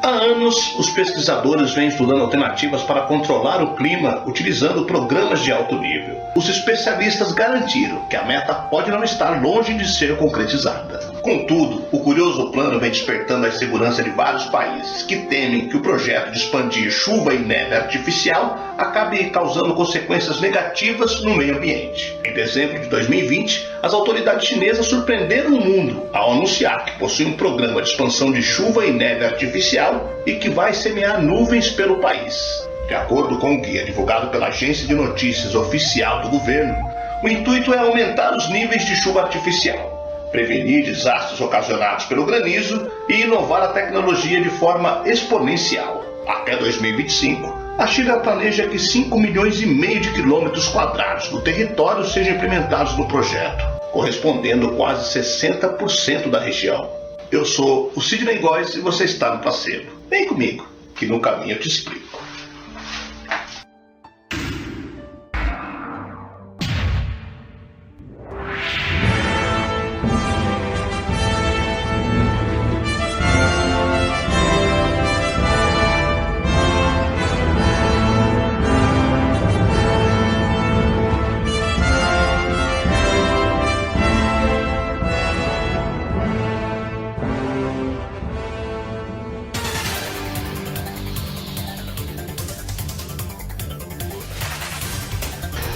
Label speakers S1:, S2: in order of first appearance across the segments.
S1: Há anos, os pesquisadores vêm estudando alternativas para controlar o clima utilizando programas de alto nível. Os especialistas garantiram que a meta pode não estar longe de ser concretizada. Contudo, o curioso plano vem despertando a insegurança de vários países que temem que o projeto de expandir chuva e neve artificial acabe causando consequências negativas no meio ambiente. Em dezembro de 2020, as autoridades chinesas surpreenderam o mundo ao anunciar que possui um programa de expansão de chuva e neve artificial e que vai semear nuvens pelo país. De acordo com o guia divulgado pela agência de notícias oficial do governo, o intuito é aumentar os níveis de chuva artificial, prevenir desastres ocasionados pelo granizo e inovar a tecnologia de forma exponencial. Até 2025, a China planeja que 5,5 milhões de quilômetros quadrados do território sejam implementados no projeto, correspondendo a quase 60% da região. Eu sou o Sidney Góes e você está no Placebo. Vem comigo, que no caminho eu te explico.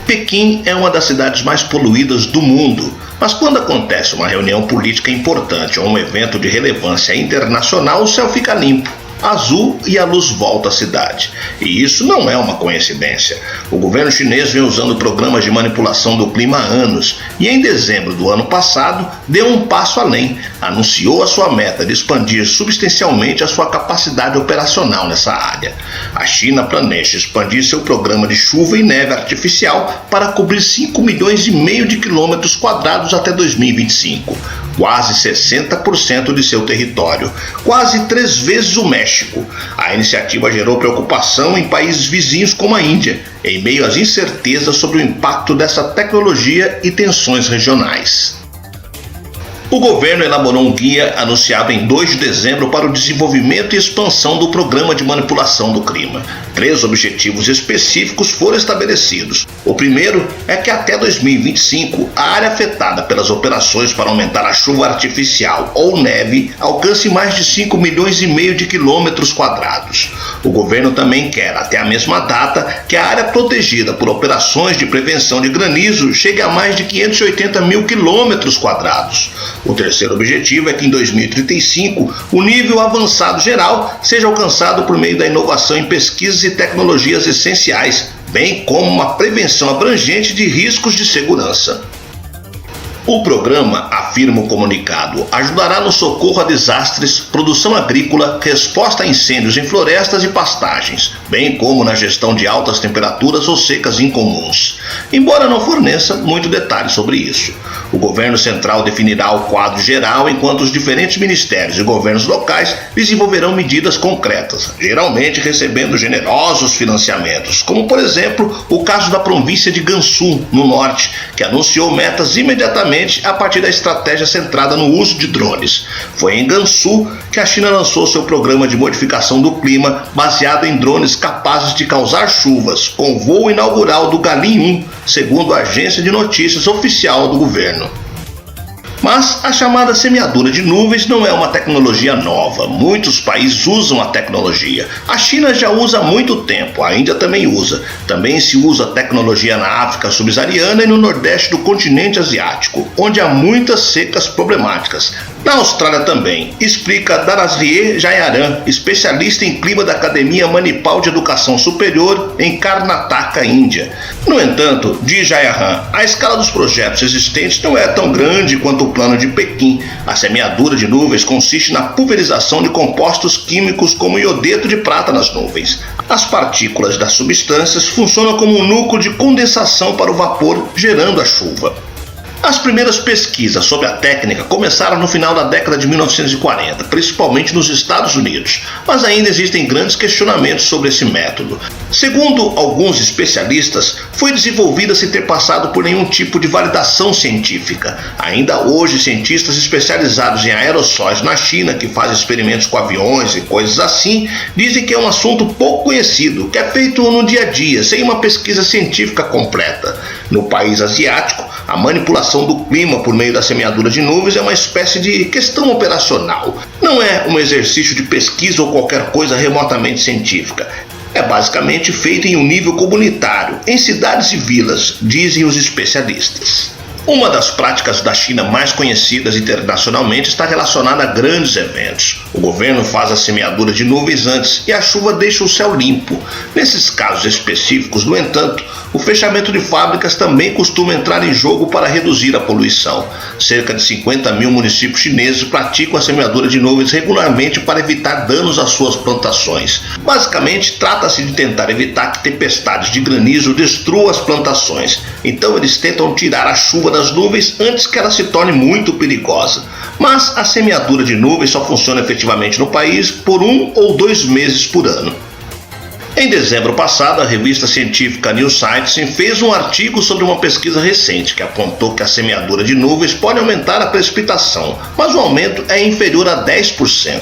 S1: Pequim é uma das cidades mais poluídas do mundo, mas quando acontece uma reunião política importante ou um evento de relevância internacional, o céu fica limpo, azul e a luz volta à cidade. E isso não é uma coincidência. O governo chinês vem usando programas de manipulação do clima há anos e em dezembro do ano passado deu um passo além, anunciou a sua meta de expandir substancialmente a sua capacidade operacional nessa área. A China planeja expandir seu programa de chuva e neve artificial para cobrir 5,5 milhões de quilômetros quadrados até 2025. Quase 60% de seu território, quase 3 vezes o México. A iniciativa gerou preocupação em países vizinhos como a Índia, em meio às incertezas sobre o impacto dessa tecnologia e tensões regionais. O governo elaborou um guia anunciado em 2 de dezembro para o desenvolvimento e expansão do programa de manipulação do clima. 3 objetivos específicos foram estabelecidos. O primeiro é que até 2025, a área afetada pelas operações para aumentar a chuva artificial ou neve alcance mais de 5,5 milhões de quilômetros quadrados. O governo também quer, até a mesma data, que a área protegida por operações de prevenção de granizo chegue a mais de 580 mil quilômetros quadrados. O terceiro objetivo é que em 2035 o nível avançado geral seja alcançado por meio da inovação em pesquisas e tecnologias essenciais, bem como uma prevenção abrangente de riscos de segurança. O programa, afirma o comunicado, ajudará no socorro a desastres, produção agrícola, resposta a incêndios em florestas e pastagens, bem como na gestão de altas temperaturas ou secas incomuns. Embora não forneça muito detalhe sobre isso. O governo central definirá o quadro geral, enquanto os diferentes ministérios e governos locais desenvolverão medidas concretas, geralmente recebendo generosos financiamentos, como por exemplo o caso da província de Gansu, no norte, que anunciou metas imediatamente a partir da estratégia centrada no uso de drones. Foi em Gansu que a China lançou seu programa de modificação do clima baseado em drones capazes de causar chuvas, com voo inaugural do Galin 1, segundo a agência de notícias oficial do governo. Mas a chamada semeadura de nuvens não é uma tecnologia nova. Muitos países usam a tecnologia. A China já usa há muito tempo, a Índia também usa. Também se usa a tecnologia na África subsaariana e no nordeste do continente asiático, onde há muitas secas problemáticas. Na Austrália também, explica Dhanasree Jayaram, especialista em clima da Academia Manipal de Educação Superior em Karnataka, Índia. No entanto, diz Jayaram, a escala dos projetos existentes não é tão grande quanto o plano de Pequim. A semeadura de nuvens consiste na pulverização de compostos químicos como iodeto de prata nas nuvens. As partículas das substâncias funcionam como um núcleo de condensação para o vapor, gerando a chuva. As primeiras pesquisas sobre a técnica começaram no final da década de 1940, principalmente nos Estados Unidos, mas ainda existem grandes questionamentos sobre esse método. Segundo alguns especialistas, foi desenvolvida sem ter passado por nenhum tipo de validação científica. Ainda hoje, cientistas especializados em aerossóis na China, que fazem experimentos com aviões e coisas assim, dizem que é um assunto pouco conhecido, que é feito no dia a dia, sem uma pesquisa científica completa. No país asiático, a manipulação do clima por meio da semeadura de nuvens é uma espécie de questão operacional. Não é um exercício de pesquisa ou qualquer coisa remotamente científica. É basicamente feito em um nível comunitário, em cidades e vilas, dizem os especialistas. Uma das práticas da China mais conhecidas internacionalmente está relacionada a grandes eventos. O governo faz a semeadura de nuvens antes e a chuva deixa o céu limpo. Nesses casos específicos, no entanto, o fechamento de fábricas também costuma entrar em jogo para reduzir a poluição. Cerca de 50 mil municípios chineses praticam a semeadura de nuvens regularmente para evitar danos às suas plantações. Basicamente, trata-se de tentar evitar que tempestades de granizo destruam as plantações. Então eles tentam tirar a chuva das nuvens antes que ela se torne muito perigosa. Mas a semeadura de nuvens só funciona efetivamente no país por 1 ou 2 meses por ano. Em dezembro passado, a revista científica New Scientist fez um artigo sobre uma pesquisa recente que apontou que a semeadura de nuvens pode aumentar a precipitação, mas o aumento é inferior a 10%.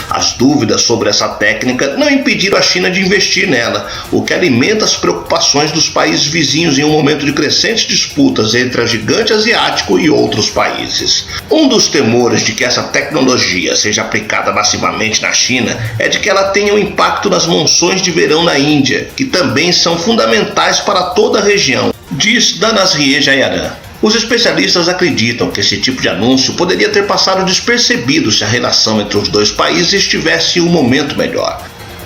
S1: As dúvidas sobre essa técnica não impediram a China de investir nela, o que alimenta as preocupações dos países vizinhos em um momento de crescentes disputas entre o gigante asiático e outros países. Um dos temores de que essa tecnologia seja aplicada massivamente na China é de que ela tenha um impacto nas monções de verão na Índia, que também são fundamentais para toda a região, diz Dhanasrié Jayaram. Os especialistas acreditam que esse tipo de anúncio poderia ter passado despercebido se a relação entre os dois países estivesse em um momento melhor.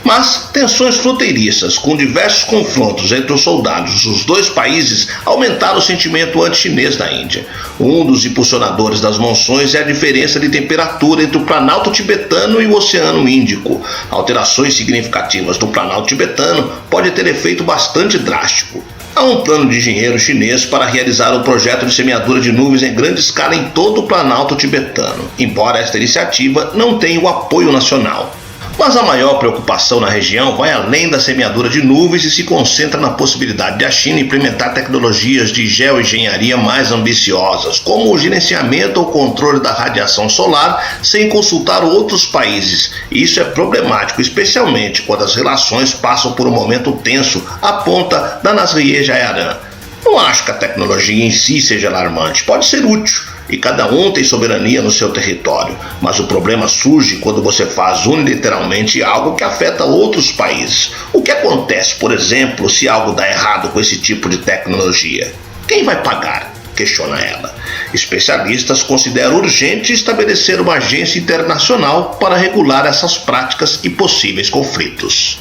S1: Mas tensões fronteiriças, com diversos confrontos entre os soldados dos dois países, aumentaram o sentimento anti-chinês na Índia. Um dos impulsionadores das monções é a diferença de temperatura entre o Planalto Tibetano e o Oceano Índico. Alterações significativas no Planalto Tibetano podem ter efeito bastante drástico. Há um plano de engenheiro chinês para realizar um projeto de semeadura de nuvens em grande escala em todo o Planalto Tibetano, embora esta iniciativa não tenha o apoio nacional. Mas a maior preocupação na região vai além da semeadura de nuvens e se concentra na possibilidade de a China implementar tecnologias de geoengenharia mais ambiciosas, como o gerenciamento ou controle da radiação solar sem consultar outros países. Isso é problemático, especialmente quando as relações passam por um momento tenso, aponta Dhanasrié Jayaram. Não acho que a tecnologia em si seja alarmante, pode ser útil, e cada um tem soberania no seu território, mas o problema surge quando você faz unilateralmente algo que afeta outros países. O que acontece, por exemplo, se algo dá errado com esse tipo de tecnologia? Quem vai pagar? Questiona ela. Especialistas consideram urgente estabelecer uma agência internacional para regular essas práticas e possíveis conflitos.